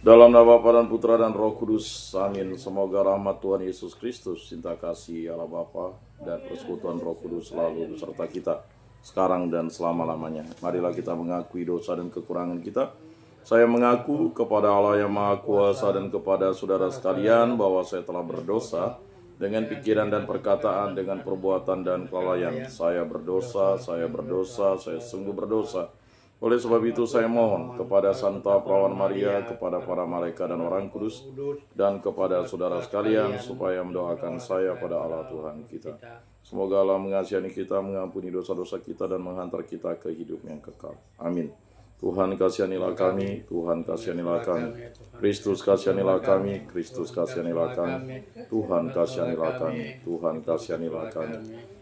Dalam nama Bapa dan Putra dan Roh Kudus, amin. Semoga rahmat Tuhan Yesus Kristus, cinta kasih Allah Bapa dan persekutuan Roh Kudus selalu beserta kita sekarang dan selama-lamanya. Marilah kita mengakui dosa dan kekurangan kita. Saya mengaku kepada Allah yang Maha Kuasa dan kepada saudara sekalian bahwa saya telah berdosa dengan pikiran dan perkataan, dengan perbuatan dan kelalaian. Saya berdosa, saya sungguh berdosa. Oleh sebab itu saya mohon kepada Santa Perawan Maria, kepada para malaikat dan orang kudus, dan kepada saudara sekalian supaya mendoakan saya pada Allah Tuhan kita. Semoga Allah mengasihi kita, mengampuni dosa-dosa kita, dan menghantar kita ke hidup yang kekal. Amin. Tuhan kasihanilah kami, Tuhan kasihanilah kami. Kristus kasihanilah kami, Kristus kasihanilah kami. Tuhan kasihanilah kami, Tuhan kasihanilah kami.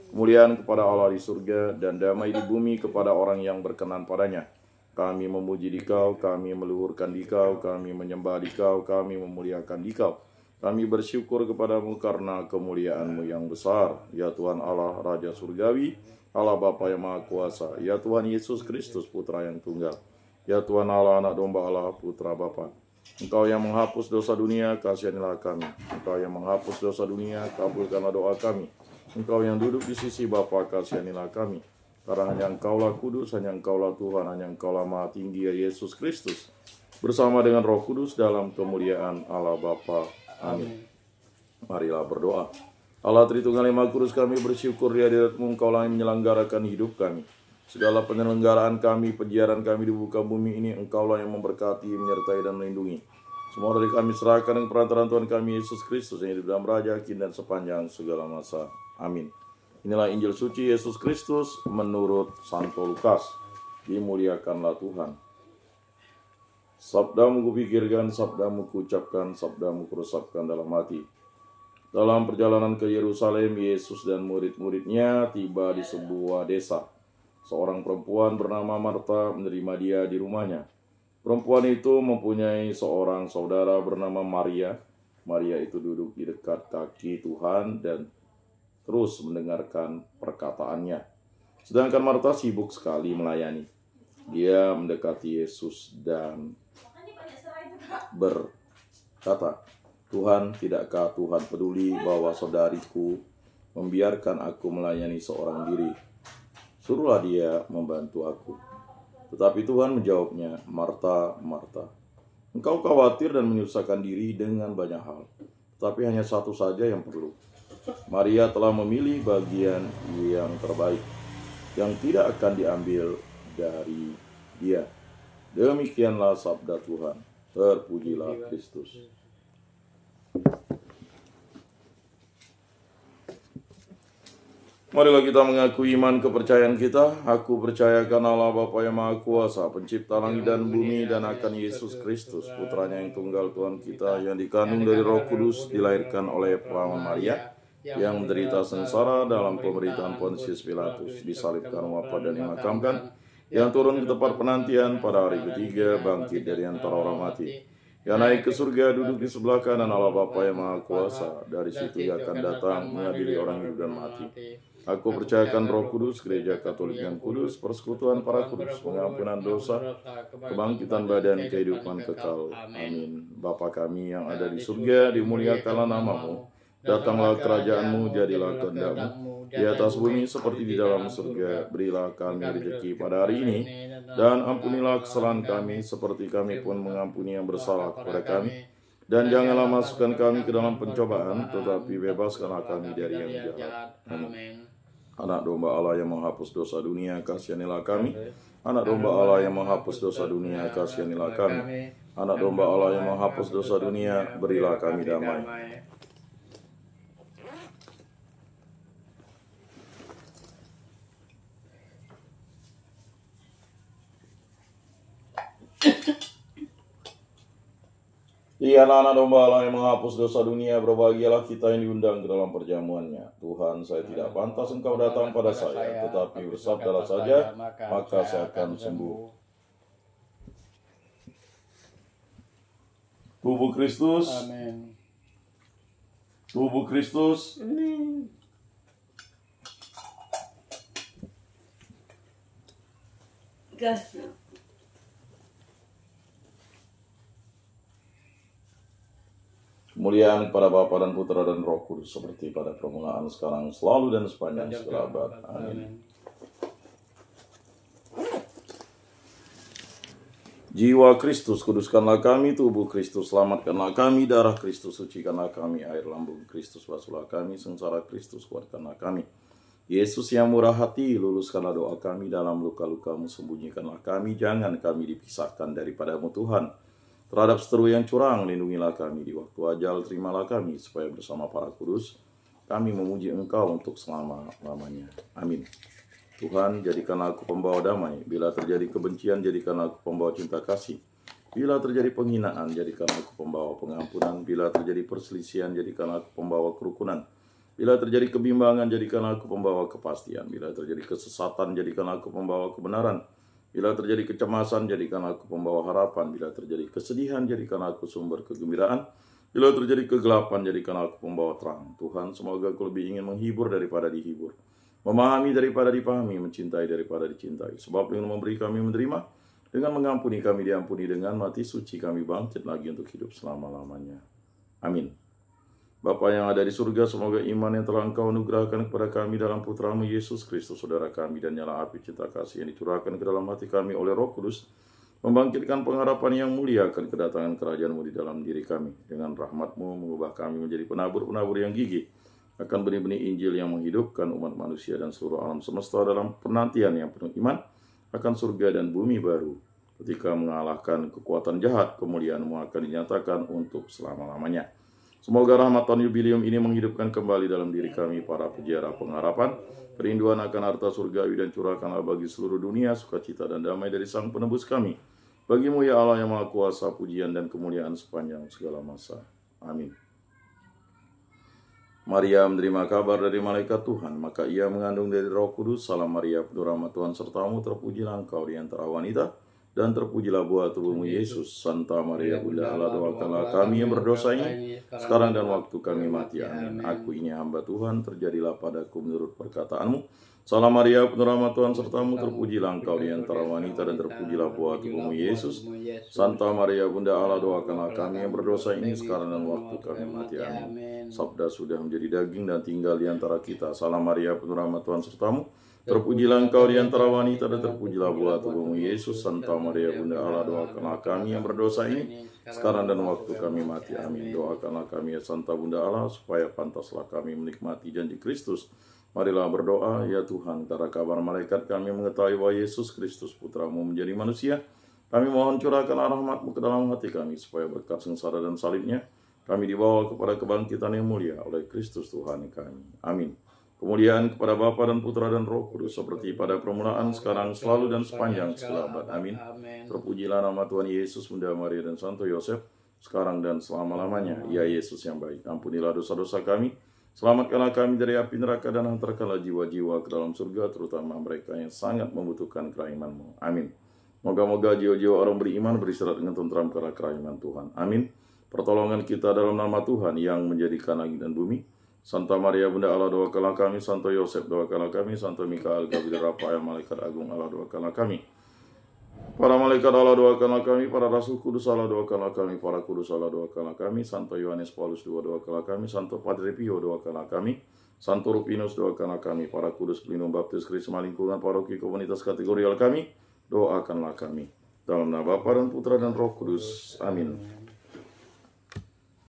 Kemuliaan kepada Allah di surga dan damai di bumi kepada orang yang berkenan padanya. Kami memuji Dikau, kami meluhurkan Dikau, kami menyembah Dikau, kami memuliakan Dikau. Kami bersyukur kepadamu karena kemuliaan-Mu yang besar. Ya Tuhan Allah, Raja Surgawi, Allah Bapa yang Maha Kuasa. Ya Tuhan Yesus Kristus, Putra yang Tunggal. Ya Tuhan Allah, Anak Domba Allah, Putra Bapa. Engkau yang menghapus dosa dunia, kasihanilah kami. Engkau yang menghapus dosa dunia, kabulkanlah doa kami. Engkau yang duduk di sisi Bapa, kasihanilah kami. Karena hanya Engkaulah kudus, hanya Engkaulah Tuhan, hanya Engkaulah Maha Tinggi, ya Yesus Kristus. Bersama dengan Roh Kudus dalam kemuliaan Allah Bapa. Amin. Marilah berdoa. Allah Tritunggal yang Maha Kudus, kami bersyukur di hadirat-Mu, Engkaulah yang menyelenggarakan hidup kami. Segala penyelenggaraan kami, penyiaran kami di muka bumi ini, Engkaulah yang memberkati, menyertai, dan melindungi. Semua dari kami serahkan dengan perantaraan Tuhan kami Yesus Kristus yang hidup dalam raja, kini dan sepanjang segala masa. Amin. Inilah Injil suci Yesus Kristus menurut Santo Lukas. Dimuliakanlah Tuhan. Sabdamu kupikirkan, sabdamu kuucapkan, sabdamu kuresapkan dalam hati. Dalam perjalanan ke Yerusalem, Yesus dan murid-muridnya tiba di sebuah desa. Seorang perempuan bernama Marta menerima dia di rumahnya. Perempuan itu mempunyai seorang saudara bernama Maria. Maria itu duduk di dekat kaki Tuhan dan terus mendengarkan perkataannya. Sedangkan Marta sibuk sekali melayani. Dia mendekati Yesus dan berkata, Tuhan, tidakkah Tuhan peduli bahwa saudariku membiarkan aku melayani seorang diri? Suruhlah dia membantu aku. Tetapi Tuhan menjawabnya, Marta, Marta, engkau khawatir dan menyusahkan diri dengan banyak hal. Tetapi hanya satu saja yang perlu. Maria telah memilih bagian yang terbaik, yang tidak akan diambil dari dia. Demikianlah sabda Tuhan. Terpujilah Kristus. Marilah kita mengakui iman kepercayaan kita. Aku percayakan Allah Bapa yang Maha Kuasa, pencipta langit dan bumi, dan akan Yesus Kristus, putranya yang tunggal Tuhan kita, yang dikandung dari Roh Kudus, dilahirkan oleh Perawan Maria, yang menderita sengsara dalam pemerintahan Pontius Pilatus, disalibkan, wafat, dan dimakamkan, yang turun ke tempat penantian pada hari ketiga, bangkit dari antara orang mati, yang naik ke surga, duduk di sebelah kanan Allah Bapa yang Maha Kuasa. Dari situ ia akan datang mengadili orang hidup dan mati. Aku percayakan Roh Kudus, Gereja Katolik yang kudus, persekutuan para kudus, pengampunan dosa, kebangkitan badan, kehidupan kekal. Amin. Bapa kami yang ada di surga, dimuliakanlah nama-Mu. Datanglah kerajaan-Mu, jadilah kehendak-Mu di atas bumi seperti di dalam surga. Berilah kami rezeki pada hari ini, dan ampunilah kesalahan kami seperti kami pun mengampuni yang bersalah kepada kami. Dan janganlah masukkan kami ke dalam pencobaan, tetapi bebaskanlah kami dari yang jahat. Amin. Anak Domba Allah yang menghapus dosa dunia, kasihanilah kami. Anak Domba Allah yang menghapus dosa dunia, kasihanilah kami. Anak Domba Allah yang menghapus dosa dunia, berilah kami damai. Dialah anak domba Allah yang menghapus dosa dunia, berbahagialah kita yang diundang ke dalam perjamuannya. Tuhan, saya tidak pantas Engkau datang pada saya, tetapi bersabdalah saja, maka saya akan sembuh. Tubuh Kristus. Amin. Tubuh Kristus. Amin. Gas. Kemuliaan kepada Bapa dan Putra dan Roh Kudus seperti pada permulaan, sekarang, selalu dan sepanjang segala abad. Amin. Jiwa Kristus, kuduskanlah kami. Tubuh Kristus, selamatkanlah kami. Darah Kristus, sucikanlah kami. Air lambung Kristus, basuhlah kami. Sengsara Kristus, kuatkanlah kami. Yesus yang murah hati, luluskanlah doa kami. Dalam luka-lukamu, sembunyikanlah kami. Jangan kami dipisahkan daripadamu Tuhan. Terhadap seteru yang curang, lindungilah kami. Di waktu ajal, terimalah kami. Supaya bersama para kudus, kami memuji Engkau untuk selama-lamanya. Amin. Tuhan, jadikanlah aku pembawa damai. Bila terjadi kebencian, jadikanlah aku pembawa cinta kasih. Bila terjadi penghinaan, jadikanlah aku pembawa pengampunan. Bila terjadi perselisihan, jadikanlah aku pembawa kerukunan. Bila terjadi kebimbangan, jadikanlah aku pembawa kepastian. Bila terjadi kesesatan, jadikanlah aku pembawa kebenaran. Bila terjadi kecemasan, jadikanlah aku pembawa harapan. Bila terjadi kesedihan, jadikanlah aku sumber kegembiraan. Bila terjadi kegelapan, jadikanlah aku pembawa terang. Tuhan, semoga aku lebih ingin menghibur daripada dihibur, memahami daripada dipahami, mencintai daripada dicintai. Sebab dengan memberi kami menerima, dengan mengampuni kami diampuni, dengan mati suci kami bangkit lagi untuk hidup selama-lamanya. Amin. Bapa yang ada di surga, semoga iman yang telah Engkau anugerahkan kepada kami dalam Putra-Mu Yesus Kristus, Saudara kami, dan nyala api cinta kasih yang dicurahkan ke dalam hati kami oleh Roh Kudus, membangkitkan pengharapan yang mulia akan kedatangan kerajaan-Mu di dalam diri kami. Dengan rahmat-Mu mengubah kami menjadi penabur-penabur yang gigih akan benih-benih Injil yang menghidupkan umat manusia dan seluruh alam semesta dalam penantian yang penuh iman akan surga dan bumi baru. Ketika mengalahkan kekuatan jahat, kemuliaan-Mu akan dinyatakan untuk selama-lamanya. Semoga rahmat tahun jubilium ini menghidupkan kembali dalam diri kami para peziarah pengharapan, kerinduan akan harta surgawi, dan curahkanlah bagi seluruh dunia sukacita dan damai dari Sang Penebus kami. Bagi-Mu ya Allah yang Maha Kuasa, pujian dan kemuliaan sepanjang segala masa. Amin. Maria menerima kabar dari malaikat Tuhan, maka ia mengandung dari Roh Kudus. Salam Maria, penuh rahmat Tuhan sertamu, terpujilah engkau di antara wanita, dan terpujilah buah tubuhmu Yesus. Santa Maria Bunda Allah, doakanlah kami yang berdosa ini, sekarang dan waktu kami mati. Amin. Aku ini hamba Tuhan, terjadilah padaku menurut perkataanmu. Salam Maria, penuh rahmat Tuhan sertamu, terpujilah engkau di antara wanita, dan terpujilah buah tubuhmu Yesus. Santa Maria Bunda Allah, doakanlah kami yang berdosa ini, sekarang dan waktu kami mati. Amin. Sabda sudah menjadi daging dan tinggal di antara kita. Salam Maria, penuh rahmat Tuhan sertamu, terpujilah engkau di antara wanita, dan terpujilah buah tubuhmu Yesus. Santa Maria Bunda Allah, doakanlah kami yang berdosa ini, sekarang dan waktu kami mati. Amin. Doakanlah kami ya Santa Bunda Allah, supaya pantaslah kami menikmati janji Kristus. Marilah berdoa. Ya Tuhan, antara kabar malaikat kami mengetahui bahwa Yesus Kristus Putra-Mu menjadi manusia. Kami mohon curahkan rahmat-Mu ke dalam hati kami, supaya berkat sengsara dan salibnya kami dibawa kepada kebangkitan yang mulia oleh Kristus Tuhan kami. Amin. Kemuliaan kepada Bapa dan Putra dan Roh Kudus, seperti pada permulaan, sekarang, selalu dan sepanjang segala abad. Amin. Terpujilah nama Tuhan Yesus, Bunda Maria dan Santo Yosef, sekarang dan selama-lamanya. Ya Yesus yang baik, ampunilah dosa-dosa kami, selamatkanlah kami dari api neraka, dan hantarkanlah jiwa-jiwa ke dalam surga, terutama mereka yang sangat membutuhkan kerahiman-Mu. Amin. Moga-moga jiwa-jiwa orang beriman beristirahat dengan tentram karena kerahiman Tuhan. Amin. Pertolongan kita dalam nama Tuhan yang menjadikan langit dan bumi. Santa Maria Bunda Allah, doakanlah kami. Santo Yosef, doakanlah kami. Santo Mikael, Gabriel, Rafael, malaikat agung Allah, doakanlah kami. Para malaikat Allah, doakanlah kami. Para rasul kudus Allah, doakanlah kami. Para kudus Allah, doakanlah kami. Santo Yohanes Paulus II, doakanlah kami. Santo Padre Pio, doakanlah kami. Santo Rupinus, doakanlah kami. Para kudus pelindung baptis Krisma lingkungan paroki komunitas kategorial kami, doakanlah kami. Dalam nama Bapa dan Putra dan Roh Kudus. Amin.